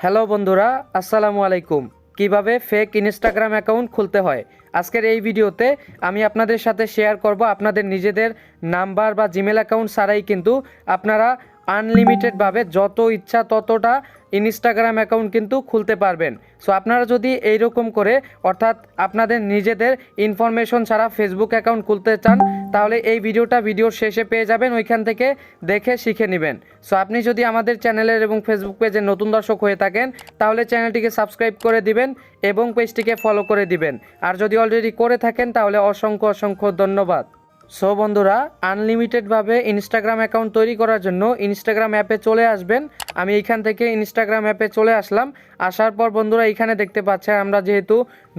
Hello বন্ধুরা, আসসালামু আলাইকুম। কিভাবে ফেক ইনস্টাগ্রাম অ্যাকাউন্ট খুলতে হয় আজকের এই ভিডিওতে আমি আপনাদের সাথে শেয়ার করব। আপনাদের নিজেদের নাম্বার বা জিমেল অ্যাকাউন্ট ছাড়াই কিন্তু আপনারা আনলিমিটেডভাবে যত ইচ্ছা ততটা ইনস্টাগ্রাম অ্যাকাউন্ট কিন্তু খুলতে পারবেন। সো আপনারা যদি এইরকম করে অর্থাৎ আপনাদের নিজেদের ইনফরমেশন ছাড়া ফেসবুক অ্যাকাউন্ট খুলতে চান তাহলে এই ভিডিওর শেষে পেয়ে যাবেন, ওইখান থেকে দেখে শিখে নেবেন। সো আপনি যদি আমাদের চ্যানেলের এবং ফেসবুক পেজের নতুন দর্শক হয়ে থাকেন তাহলে চ্যানেলটিকে সাবস্ক্রাইব করে দিবেন এবং পেজটিকে ফলো করে দিবেন। আর যদি অলরেডি করে থাকেন তাহলে অসংখ্য ধন্যবাদ। সো বন্ধুরা, আনলিমিটেডভাবে ইনস্টাগ্রাম অ্যাকাউন্ট তৈরি করার জন্য ইনস্টাগ্রাম অ্যাপে চলে আসবেন। আমি এইখান থেকে ইনস্টাগ্রাম অ্যাপে চলে আসলাম। আসার পর বন্ধুরা এখানে দেখতে পাচ্ছেন আমরা যেহেতু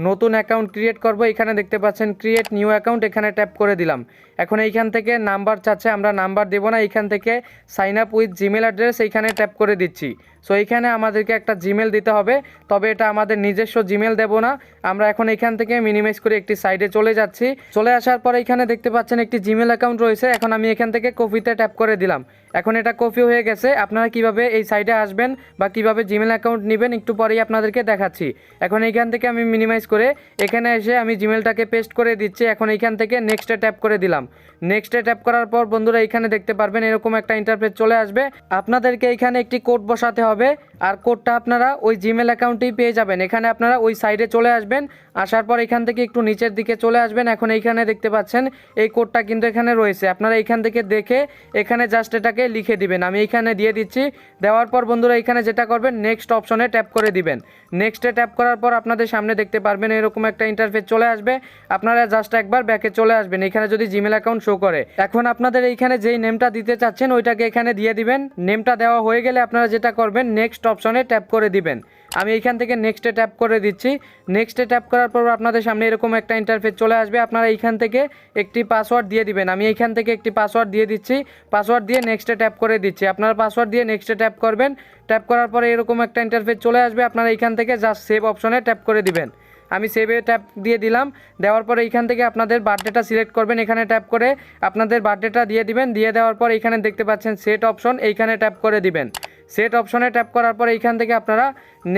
নতুন অ্যাকাউন্ট ক্রিয়েট করব, এখানে দেখতে পাচ্ছেন ক্রিয়েট নিউ অ্যাকাউন্ট, এখানে ট্যাপ করে দিলাম। এখন এইখান থেকে নাম্বার চাচ্ছে, আমরা নাম্বার দেবো না, এইখান থেকে sign up with Gmail address এইখানে ট্যাপ করে দিচ্ছি। সো এইখানে আমাদেরকে একটা জিমেল দিতে হবে, তবে এটা আমাদের নিজস্ব জিমেল দেব না। আমরা এখন এখান থেকে মিনিমাইজ করে একটি সাইডে চলে যাচ্ছি। চলে আসার পর এখানে দেখতে পাচ্ছেন একটি জিমেল অ্যাকাউন্ট রয়েছে। এখন আমি এখান থেকে কপিতে ট্যাপ করে দিলাম। এখন এটা কপি হয়ে গেছে। আপনারা কিভাবে এই সাইডে আসবেন বা কিভাবে জিমেল অ্যাকাউন্ট নেবেন একটু পরেই আপনাদেরকে দেখাচ্ছি। এখন এইখান থেকে আমি মিনিমাইজ করে এখানে এসে আমি জিমেলটাকে পেস্ট করে দিচ্ছি। এখন এইখান থেকে নেক্সটে ট্যাপ করে দিলাম। নেক্সটে ট্যাপ করার পর বন্ধুরা এখানে দেখতে পারবেন এরকম একটা ইন্টারফেস চলে আসবে। আপনাদেরকে এখানে একটি কোড বসাতে হবে, আর কোডটা আপনারা ওই জিমেল অ্যাকাউন্টেই পেয়ে যাবেন। এখানে আপনারা ওই সাইডে চলে আসবেন। আসার পর এখান থেকে একটু নিচের দিকে চলে আসবেন। এখন এইখানে দেখতে পাচ্ছেন এই কোডটা কিন্তু এখানে রয়েছে। আপনারা এখান থেকে দেখে এখানে জাস্ট এটাকে লিখে দিবেন। আমি এখানে দিয়ে দিচ্ছি। দেওয়ার পর বন্ধুরা এখানে যেটা করবেন নেক্সট অপশনে ট্যাপ করে দিবেন। নেক্সটে ট্যাপ করার পর আপনাদের সামনে দেখতে পারবেন এরকম একটা ইন্টারফেস চলে আসবে। আপনারা জাস্ট একবার ব্যাকে চলে আসবেন, এখানে যদি জিমেল অ্যাকাউন্ট শো করে। এখন আপনাদের এইখানে যেই নেমটা দিতে চাচ্ছেন ওইটাকে এখানে দিয়ে দিবেন। নেমটা দেওয়া হয়ে গেলে আপনারা যেটা করবেন নেক্সট অপশনে ট্যাপ করে দিবেন। আমি এইখান থেকে নেক্সটে ট্যাপ করে দিচ্ছি। নেক্সটে ট্যাপ করার পর আপনাদের সামনে এরকম একটা ইন্টারফেস চলে আসবে। আপনারা এইখান থেকে একটি পাসওয়ার্ড দিয়ে দিবেন। আমি এইখান থেকে একটি পাসওয়ার্ড দিয়ে দিচ্ছি। পাসওয়ার্ড দিয়ে নেক্সটে ট্যাপ করে দিচ্ছি। আপনারা পাসওয়ার্ড দিয়ে নেক্সটে ট্যাপ করবেন। ট্যাপ করার পরে এরকম একটা ইন্টারফেস চলে আসবে। আপনারা এইখান থেকে জাস্ট সেভ অপশনে ট্যাপ করে দিবেন। আমি সেভে ট্যাপ দিয়ে দিলাম। দেওয়ার পরে এইখান থেকে আপনাদের বার্থডেটা সিলেক্ট করবেন। এখানে ট্যাপ করে আপনাদের বার্থডেটা দিয়ে দিবেন। দিয়ে দেওয়ার পর এখানে দেখতে পাচ্ছেন সেট অপশন, এইখানে ট্যাপ করে দিবেন। সেট অপশনে ট্যাপ করার পর এইখান থেকে আপনারা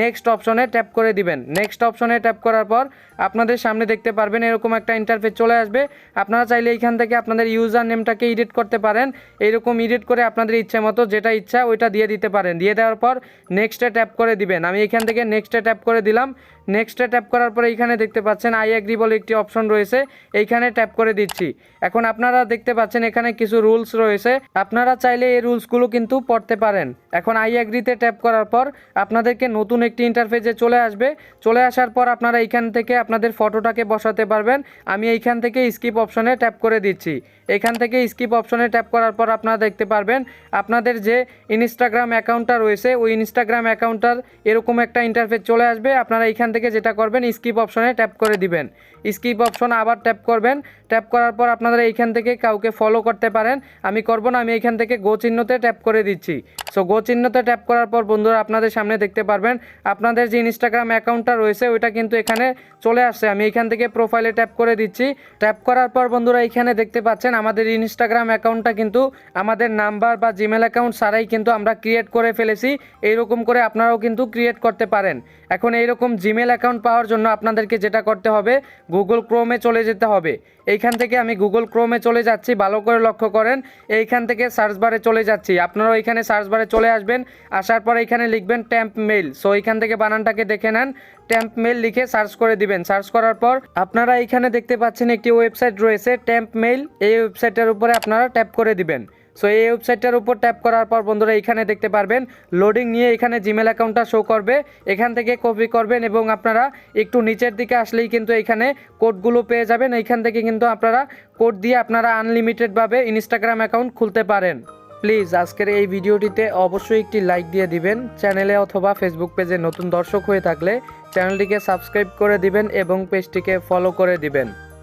নেক্সট অপশনে ট্যাপ করে দিবেন। নেক্সট অপশনে ট্যাপ করার পর আপনাদের সামনে দেখতে পারবেন এরকম একটা ইন্টারফেস চলে আসবে। আপনারা চাইলে এইখান থেকে আপনাদের ইউজার নেমটাকে এডিট করতে পারেন। এইরকম এডিট করে আপনাদের ইচ্ছে মতো যেটা ইচ্ছা ওইটা দিয়ে দিতে পারেন। দিয়ে দেওয়ার পর নেক্সটে ট্যাপ করে দিবেন। আমি এইখান থেকে নেক্সটে ট্যাপ করে দিলাম। নেক্সটে ট্যাপ করার পরে এইখানে দেখতে পাচ্ছেন আই এগ্রি বলে একটি অপশন রয়েছে, এইখানে ট্যাপ করে দিচ্ছি। এখন আপনারা দেখতে পাচ্ছেন এখানে কিছু রুলস রয়েছে, আপনারা চাইলে এই রুলসগুলো কিন্তু পড়তে পারেন। এখন আই এগ্রিতে ট্যাপ করার পর আপনাদেরকে নতুন একটি ইন্টারফেসে চলে আসবে। চলে আসার পর আপনারা এইখান থেকে আপনাদের ফটোটাকে বসাতে পারবেন। আমি এইখান থেকে স্কিপ অপশনে ট্যাপ করে দিচ্ছি। এখান থেকে স্কিপ অপশনে ট্যাপ করার পর আপনারা দেখতে পারবেন আপনাদের যে ইনস্টাগ্রাম অ্যাকাউন্টটা রয়েছে ওই ইনস্টাগ্রাম অ্যাকাউন্টটার এরকম একটা ইন্টারফেস চলে আসবে। আপনারা এইখান থেকে যেটা করবেন স্কিপ অপশনে ট্যাপ করে দিবেন। স্কিপ অপশন আবার ট্যাপ করবেন। ট্যাপ করার পর আপনারা এইখান থেকে কাউকে ফলো করতে পারেন। আমি করব না, আমি এইখান থেকে গো চিহ্নতে ট্যাপ করে দিচ্ছি। সো গো চিহ্নতে ট্যাপ করার পর বন্ধুরা আপনাদের সামনে দেখতে পারবেন আপনাদের যে ইনস্টাগ্রাম অ্যাকাউন্টটা রয়েছে ওইটা কিন্তু এখানে চলে আসছে। আমি এইখান থেকে প্রোফাইলে ট্যাপ করে দিচ্ছি। ট্যাপ করার পর বন্ধুরা এইখানে দেখতে পাচ্ছেন আমাদের ইনস্টাগ্রাম অ্যাকাউন্টটা কিন্তু আমাদের নাম্বার বা জিমেল অ্যাকাউন্ট ছাড়াই কিন্তু আমরা ক্রিয়েট করে ফেলেছি। এইরকম করে আপনারাও কিন্তু ক্রিয়েট করতে পারেন। এখন এইরকম জিমেল অ্যাকাউন্ট পাওয়ার জন্য আপনাদেরকে যেটা করতে হবে গুগল ক্রোমে চলে যেতে হবে। এইখান থেকে আমি গুগল ক্রোমে চলে যাচ্ছি, ভালো করে লক্ষ্য করেন। এইখান থেকে সার্চ বারে চলে যাচ্ছি। আপনারাও এখানে সার্চ বারে চলে আসবেন। আসার পর এখানে লিখবেন ট্যাম্প মেইল। সো এইখান থেকে বানানটাকে দেখে নেন, ট্যাম্প মেইল লিখে সার্চ করে দিবেন। সার্চ করার পর আপনারা এইখানে দেখতে পাচ্ছেন একটি ওয়েবসাইট রয়েছে ট্যাম্প মেইল, এই ওয়েবসাইটের উপরে আপনারা ট্যাপ করে দিবেন। সো এই ওয়েবসাইটটার উপর ট্যাপ করার পর বন্ধুরা এখানে দেখতে পারবেন লোডিং নিয়ে এখানে জিমেল অ্যাকাউন্টটা শো করবে। এখান থেকে কপি করবেন এবং আপনারা একটু নিচের দিকে আসলেই কিন্তু এখানে কোডগুলো পেয়ে যাবেন। এইখান থেকে কিন্তু আপনারা কোড দিয়ে আপনারা আনলিমিটেডভাবে ইনস্টাগ্রাম অ্যাকাউন্ট খুলতে পারেন। প্লিজ আজকের এই ভিডিওটিতে অবশ্যই একটি লাইক দিয়ে দিবেন। চ্যানেলে অথবা ফেসবুক পেজে নতুন দর্শক হয়ে থাকলে চ্যানেলটিকে সাবস্ক্রাইব করে দিবেন এবং পেজটিকে ফলো করে দিবেন।